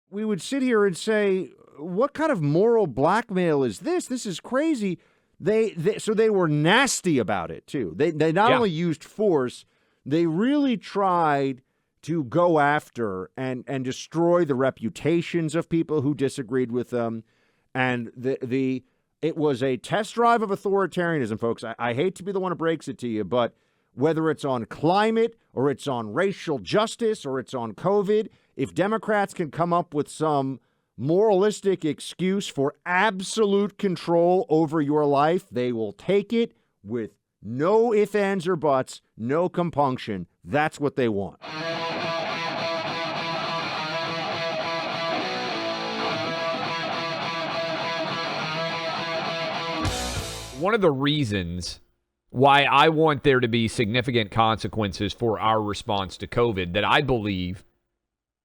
we would sit here and say, what kind of moral blackmail is this? This is crazy. So they were nasty about it, too. They not only used force, they really tried to go after and destroy the reputations of people who disagreed with them. And it was a test drive of authoritarianism, folks. I hate to be the one who breaks it to you, but whether it's on climate or it's on racial justice or it's on COVID, if Democrats can come up with some moralistic excuse for absolute control over your life, they will take it with no ifs, ands, or buts, no compunction. That's what they want. One of the reasons why I want there to be significant consequences for our response to COVID that I believe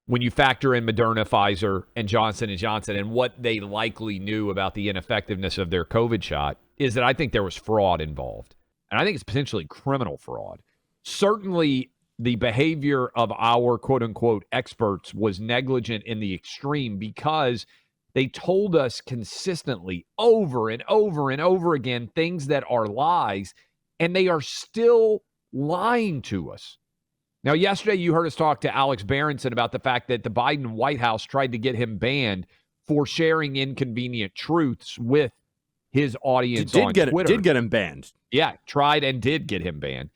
when you factor in Moderna, Pfizer, and Johnson & Johnson and what they likely knew about the ineffectiveness of their COVID shot is that I think there was fraud involved. And I think it's potentially criminal fraud. Certainly, the behavior of our quote-unquote experts was negligent in the extreme because they told us consistently over and over and over again things that are lies, and they are still lying to us. Now, yesterday you heard us talk to Alex Berenson about the fact that the Biden White House tried to get him banned for sharing inconvenient truths with his audience on Twitter. Did get him banned. Yeah, tried and did get him banned.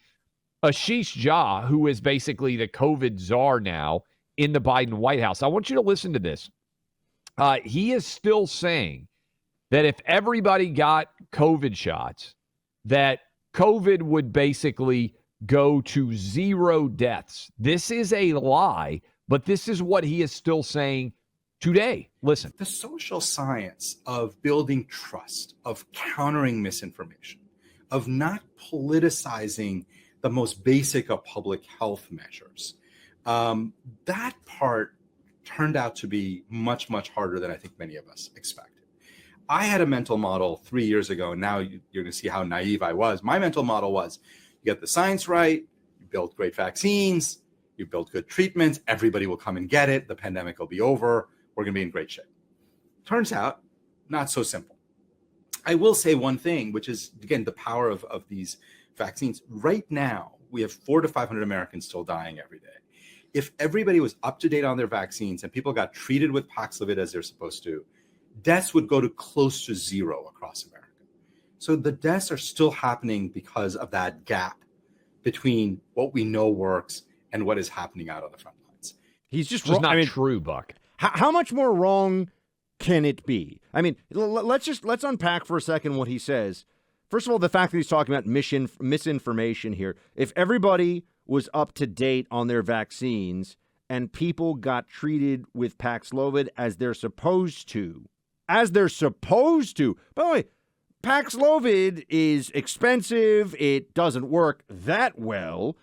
Ashish Jha, who is basically the COVID czar now in the Biden White House, I want you to listen to this. He is still saying that if everybody got COVID shots, that COVID would basically go to 0 deaths. This is a lie, but this is what he is still saying today. Listen. The social science of building trust, of countering misinformation, of not politicizing the most basic of public health measures, that part turned out to be much, much harder than I think many of us expected. I had a mental model 3 years ago, and now you're going to see how naive I was. My mental model was, you get the science right, you build great vaccines, you build good treatments, everybody will come and get it, the pandemic will be over, we're going to be in great shape. Turns out, not so simple. I will say one thing, which is, again, the power of these vaccines. Right now, we have 400 to 500 Americans still dying every day. If everybody was up to date on their vaccines and people got treated with Paxlovid as they're supposed to, deaths would go to close to 0 across America. So the deaths are still happening because of that gap between what we know works and what is happening out on the front lines. He's just not true, Buck. How much more wrong can it be? I mean, let's unpack for a second what he says. First of all, the fact that he's talking about misinformation here. If everybody was up to date on their vaccines and people got treated with Paxlovid as they're supposed to, by the way, Paxlovid is expensive. It doesn't work that well.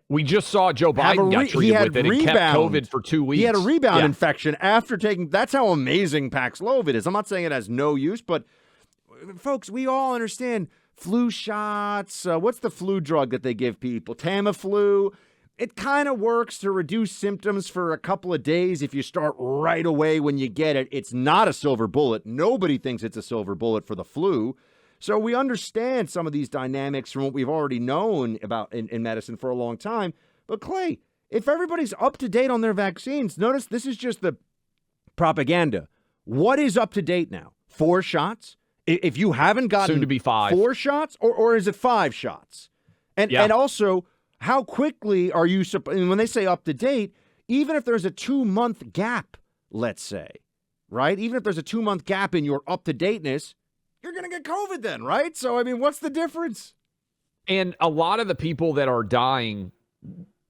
We just saw Joe Biden got treated with it and kept COVID for 2 weeks. He had a rebound infection after taking. That's how amazing Paxlovid is. I'm not saying it has no use, but folks, we all understand flu shots. What's the flu drug that they give people? Tamiflu. It kind of works to reduce symptoms for a couple of days if you start right away when you get it. It's not a silver bullet. Nobody thinks it's a silver bullet for the flu. So we understand some of these dynamics from what we've already known about in medicine for a long time. But Clay, if everybody's up to date on their vaccines, notice this is just the propaganda. What is up to date now? 4 shots? If you haven't gotten soon to be 5. 4 shots, or is it 5 shots? And also, how quickly are you, when they say up to date, even if there's a 2-month gap, let's say, right? Even if there's a 2-month gap in your up to dateness, you're going to get COVID then, right? So, I mean, what's the difference? And a lot of the people that are dying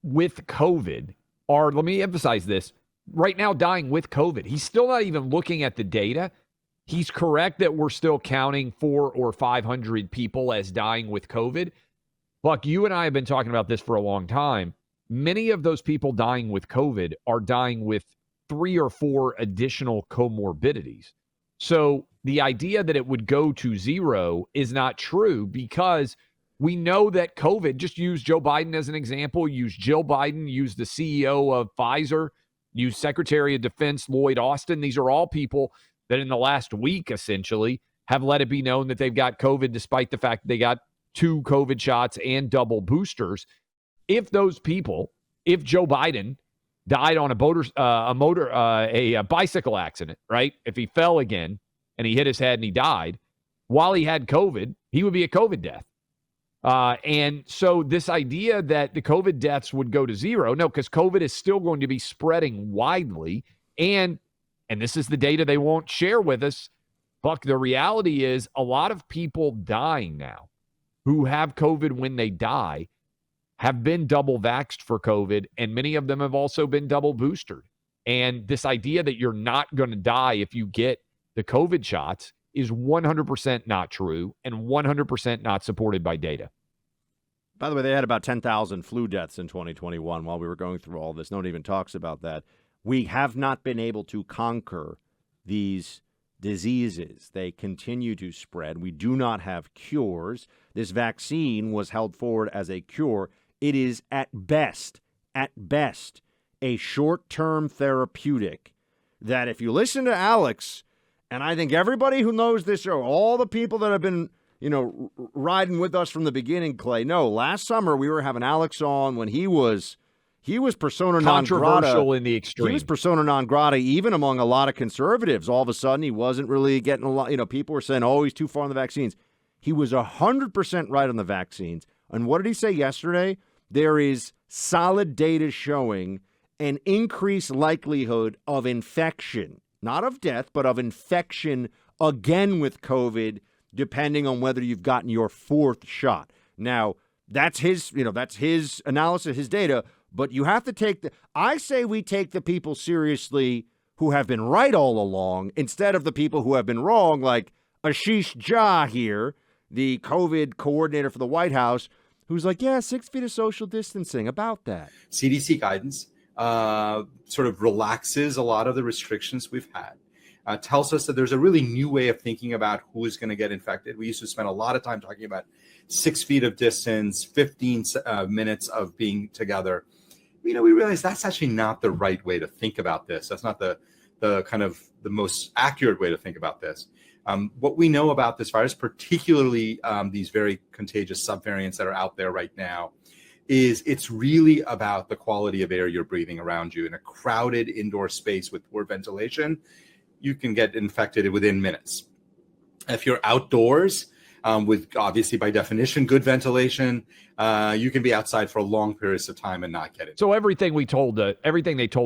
with COVID are, let me emphasize this, right now dying with COVID. He's still not even looking at the data. He's correct that we're still counting 400 or 500 people as dying with COVID. Buck, you and I have been talking about this for a long time. Many of those people dying with COVID are dying with 3 or 4 additional comorbidities. So the idea that it would go to 0 is not true because we know that COVID, just use Joe Biden as an example, use Jill Biden, use the CEO of Pfizer. You Secretary of Defense Lloyd Austin. These are all people that in the last week, essentially, have let it be known that they've got COVID, despite the fact that they got 2 COVID shots and double boosters. If those people, if Joe Biden died on a bicycle accident, right? If he fell again and he hit his head and he died while he had COVID, he would be a COVID death. And so this idea that the COVID deaths would go to zero, no, because COVID is still going to be spreading widely. And this is the data they won't share with us, Buck, the reality is a lot of people dying now who have COVID when they die have been double vaxxed for COVID, and many of them have also been double boosted. And this idea that you're not going to die if you get the COVID shots is 100% not true and 100% not supported by data. By the way, they had about 10,000 flu deaths in 2021 while we were going through all this. No one even talks about that. We have not been able to conquer these diseases. They continue to spread. We do not have cures. This vaccine was held forward as a cure. It is at best, a short-term therapeutic that if you listen to Alex, and I think everybody who knows this show, all the people that have been, riding with us from the beginning, Clay, no, last summer we were having Alex on when he was persona non grata. Controversial in the extreme. He was persona non grata even among a lot of conservatives. All of a sudden, he wasn't really getting a lot. People were saying, oh, he's too far on the vaccines. He was 100% right on the vaccines. And what did he say yesterday? There is solid data showing an increased likelihood of infection, not of death, but of infection again with COVID, depending on whether you've gotten your 4th shot. Now, that's his analysis, his data. But you have to I say we take the people seriously who have been right all along instead of the people who have been wrong, like Ashish Jha here, the COVID coordinator for the White House, who's like, 6 feet of social distancing, about that. CDC guidance sort of relaxes a lot of the restrictions we've had, tells us that there's a really new way of thinking about who is going to get infected. We used to spend a lot of time talking about 6 feet of distance, 15 minutes of being together. We realize that's actually not the right way to think about this. That's not the kind of the most accurate way to think about this. What we know about this virus, particularly these very contagious subvariants that are out there right now, is it's really about the quality of air you're breathing around you. In a crowded indoor space with poor ventilation, you can get infected within minutes. If you're outdoors, with obviously by definition good ventilation, you can be outside for long periods of time and not get it. So everything they told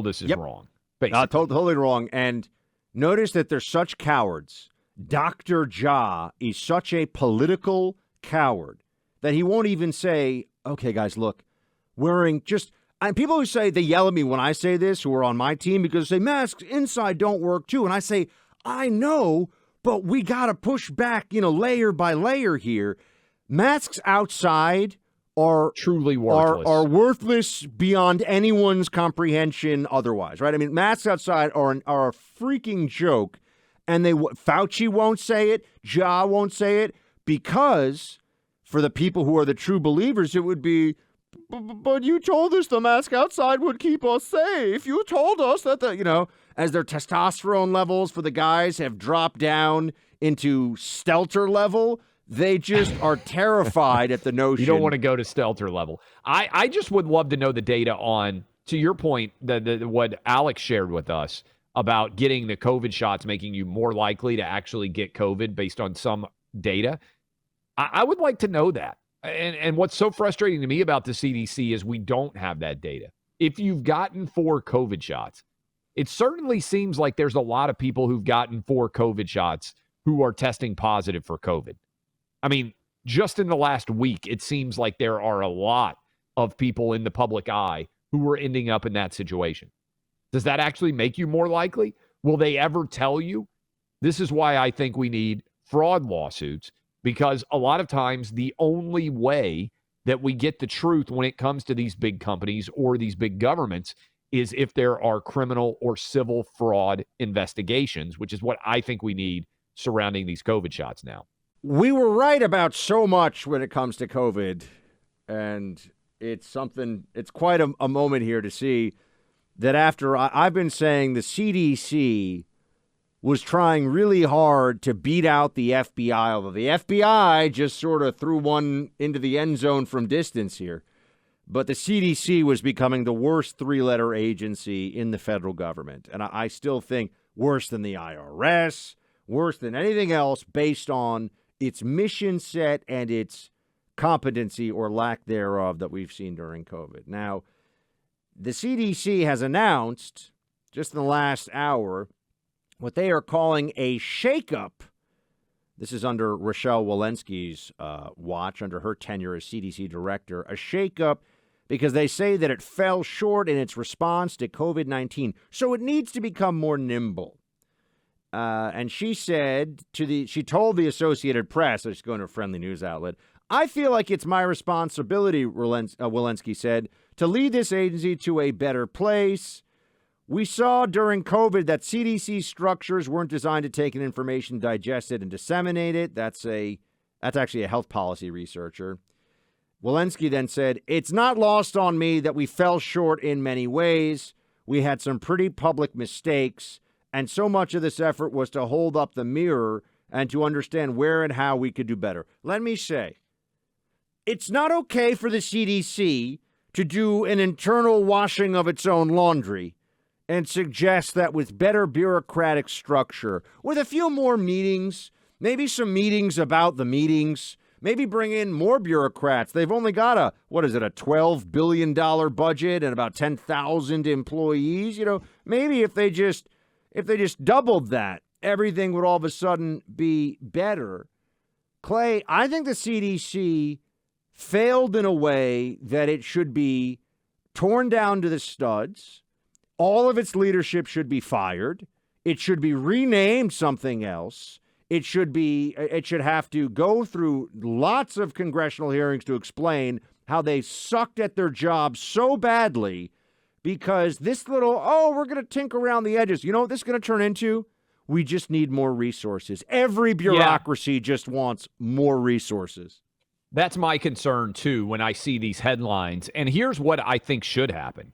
us is wrong. Totally wrong. And notice that they're such cowards. Dr. Jha is such a political coward that he won't even say, okay, guys, look, people who say, they yell at me when I say this, who are on my team, because they say masks inside don't work too. And I say, I know, but we got to push back, layer by layer here. Masks outside are truly worthless. Are worthless beyond anyone's comprehension otherwise, right? I mean, masks outside are a freaking joke. And Fauci won't say it, Jha won't say it, because for the people who are the true believers, it would be, but you told us the mask outside would keep us safe. You told us that as their testosterone levels for the guys have dropped down into Stelter level, they just are terrified at the notion. You don't want to go to Stelter level. I just would love to know the data on, to your point, what Alex shared with us about getting the COVID shots making you more likely to actually get COVID based on some data. I would like to know that. And what's so frustrating to me about the CDC is we don't have that data. If you've gotten 4 COVID shots, it certainly seems like there's a lot of people who've gotten 4 COVID shots who are testing positive for COVID. I mean, just in the last week, it seems like there are a lot of people in the public eye who are ending up in that situation. Does that actually make you more likely? Will they ever tell you? This is why I think we need fraud lawsuits, because a lot of times the only way that we get the truth when it comes to these big companies or these big governments is if there are criminal or civil fraud investigations, which is what I think we need surrounding these COVID shots now. We were right about so much when it comes to COVID, and it's quite a moment here to see that after I've been saying the CDC was trying really hard to beat out the FBI, although the FBI just sort of threw one into the end zone from distance here. But the CDC was becoming the worst three-letter agency in the federal government. And I still think worse than the IRS, worse than anything else based on its mission set and its competency or lack thereof that we've seen during COVID. Now, the CDC has announced just in the last hour what they are calling a shakeup. This is under Rochelle Walensky's watch, under her tenure as CDC director, a shakeup because they say that it fell short in its response to COVID-19. So it needs to become more nimble. And she said she told the Associated Press, she's going to a friendly news outlet, I feel like it's my responsibility, Walensky said, to lead this agency to a better place. We saw during COVID that CDC structures weren't designed to take in information, digest it, and disseminate it. That's actually a health policy researcher. Walensky then said, it's not lost on me that we fell short in many ways. We had some pretty public mistakes, and so much of this effort was to hold up the mirror and to understand where and how we could do better. Let me say, it's not okay for the CDC to do an internal washing of its own laundry and suggest that with better bureaucratic structure, with a few more meetings, maybe some meetings about the meetings, maybe bring in more bureaucrats. They've only got a $12 billion budget and about 10,000 employees. Maybe if they just doubled that, everything would all of a sudden be better. Clay, I think the CDC failed in a way that it should be torn down to the studs. All of its leadership should be fired. It should be renamed something else. It should have to go through lots of congressional hearings to explain how they sucked at their job so badly because this little, we're going to tinker around the edges. You know what this is going to turn into? We just need more resources. Every bureaucracy just wants more resources. That's my concern, too, when I see these headlines. And here's what I think should happen.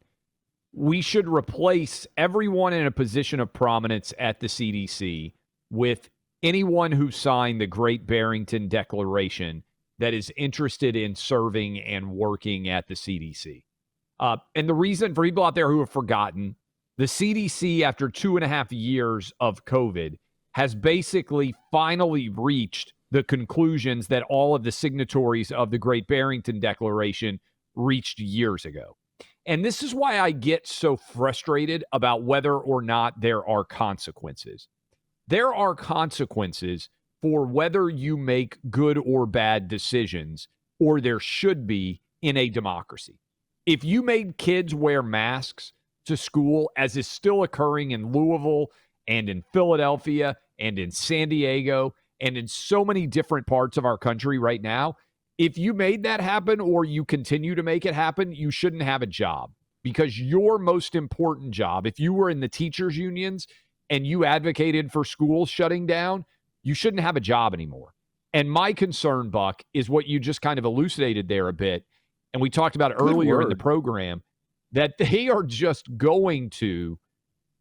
We should replace everyone in a position of prominence at the CDC with anyone who signed the Great Barrington Declaration that is interested in serving and working at the CDC. And the reason for people out there who have forgotten, the CDC, after 2.5 years of COVID, has basically finally reached the conclusions that all of the signatories of the Great Barrington Declaration reached years ago. And this is why I get so frustrated about whether or not there are consequences. There are consequences for whether you make good or bad decisions, or there should be in a democracy. If you made kids wear masks to school, as is still occurring in Louisville and in Philadelphia and in San Diego and in so many different parts of our country right now, if you made that happen or you continue to make it happen, you shouldn't have a job, because your most important job, if you were in the teachers unions and you advocated for schools shutting down, you shouldn't have a job anymore. And my concern, Buck, is what you just kind of elucidated there a bit, and we talked about earlier in the program, that they are just going to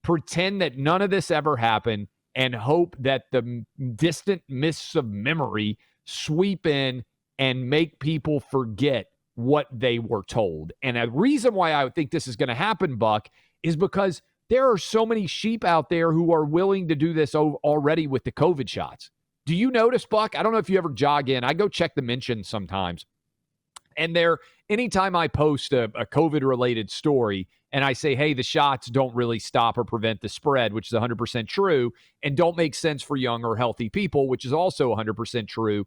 pretend that none of this ever happened and hope that the distant mists of memory sweep in and make people forget what they were told. And a reason why I think this is going to happen, Buck, is because there are so many sheep out there who are willing to do this already with the COVID shots. Do you notice, Buck? I don't know if you ever jog in. I go check the mentions sometimes. And anytime I post a COVID-related story and I say, hey, the shots don't really stop or prevent the spread, which is 100% true, and don't make sense for young or healthy people, which is also 100% true,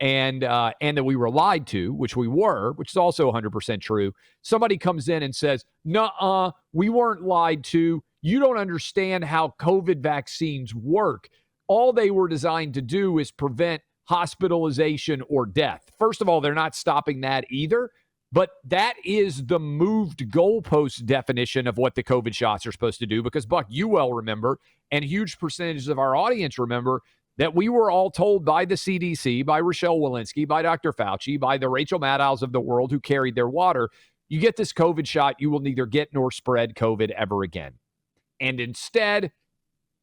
and that we were lied to, which we were, which is also 100% true. Somebody comes in and says, nuh-uh, we weren't lied to. You don't understand how COVID vaccines work. All they were designed to do is prevent hospitalization or death. First of all, they're not stopping that either, but that is the moved goalpost definition of what the COVID shots are supposed to do, because, Buck, you well remember, and huge percentages of our audience remember, that we were all told by the CDC, by Rochelle Walensky, by Dr. Fauci, by the Rachel Maddows of the world who carried their water, you get this COVID shot, you will neither get nor spread COVID ever again. And instead,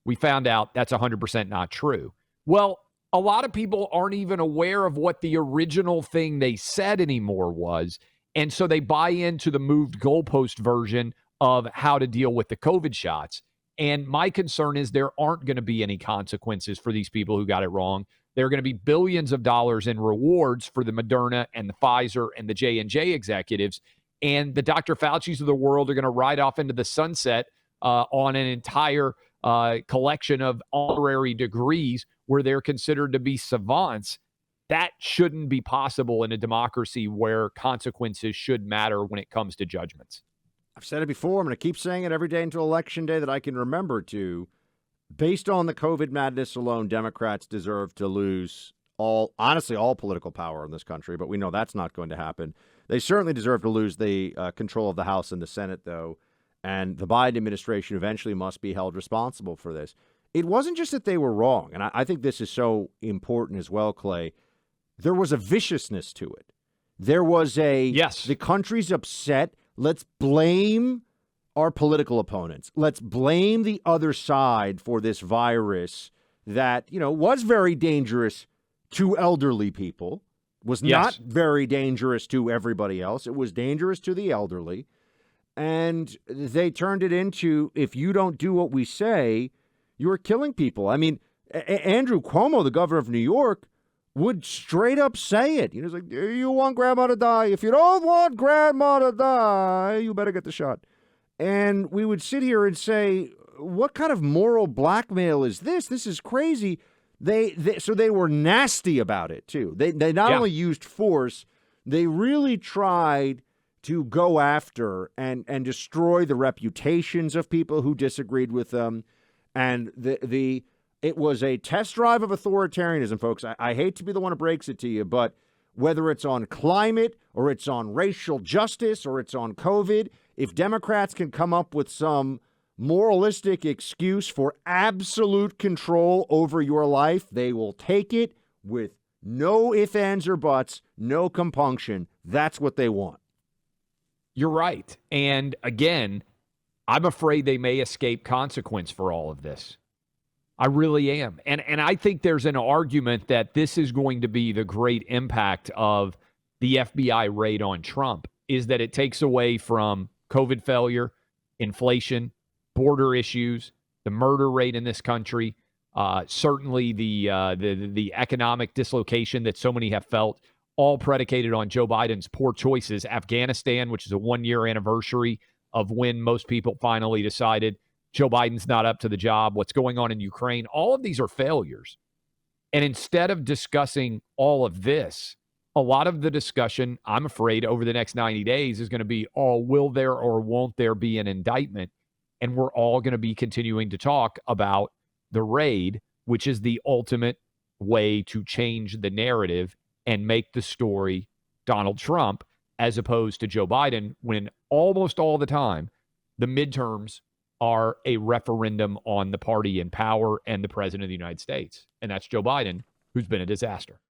we found out that's 100% not true. Well, a lot of people aren't even aware of what the original thing they said anymore was. And so they buy into the moved goalpost version of how to deal with the COVID shots. And my concern is there aren't going to be any consequences for these people who got it wrong. There are going to be billions of dollars in rewards for the Moderna and the Pfizer and the J&J executives. And the Dr. Fauci's of the world are going to ride off into the sunset on an entire collection of honorary degrees where they're considered to be savants. That shouldn't be possible in a democracy where consequences should matter when it comes to judgments. I've said it before. I'm going to keep saying it every day until Election Day that I can remember to. Based on the COVID madness alone, Democrats deserve to lose all political power in this country, but we know that's not going to happen. They certainly deserve to lose the control of the House and the Senate, though, and the Biden administration eventually must be held responsible for this. It wasn't just that they were wrong, and I think this is so important as well, Clay. There was a viciousness to it. There was the country's upset. Let's blame our political opponents. Let's blame the other side for this virus that, was very dangerous to elderly people, was not very dangerous to everybody else. It was dangerous to the elderly. And they turned it into, if you don't do what we say, you're killing people. I mean, Andrew Cuomo, the governor of New York, would straight up say it. He's like, you want grandma to die? If you don't want grandma to die, you better get the shot. And we would sit here and say, what kind of moral blackmail is this? This is crazy. So they were nasty about it, too. They not only used force, they really tried to go after and destroy the reputations of people who disagreed with them. And it was a test drive of authoritarianism, folks. I hate to be the one who breaks it to you, but whether it's on climate or it's on racial justice or it's on COVID, if Democrats can come up with some moralistic excuse for absolute control over your life, they will take it with no ifs, ands, or buts, no compunction. That's what they want. You're right. And again, I'm afraid they may escape consequence for all of this. I really am. And I think there's an argument that this is going to be the great impact of the FBI raid on Trump, is that it takes away from COVID failure, inflation, border issues, the murder rate in this country, certainly the economic dislocation that so many have felt, all predicated on Joe Biden's poor choices. Afghanistan, which is a 1-year anniversary of when most people finally decided Joe Biden's not up to the job. What's going on in Ukraine, all of these are failures. And instead of discussing all of this, a lot of the discussion, I'm afraid, over the next 90 days is going to be, will there or won't there be an indictment? And we're all going to be continuing to talk about the raid, which is the ultimate way to change the narrative and make the story Donald Trump as opposed to Joe Biden, when almost all the time the midterms are a referendum on the party in power and the president of the United States. And that's Joe Biden, who's been a disaster.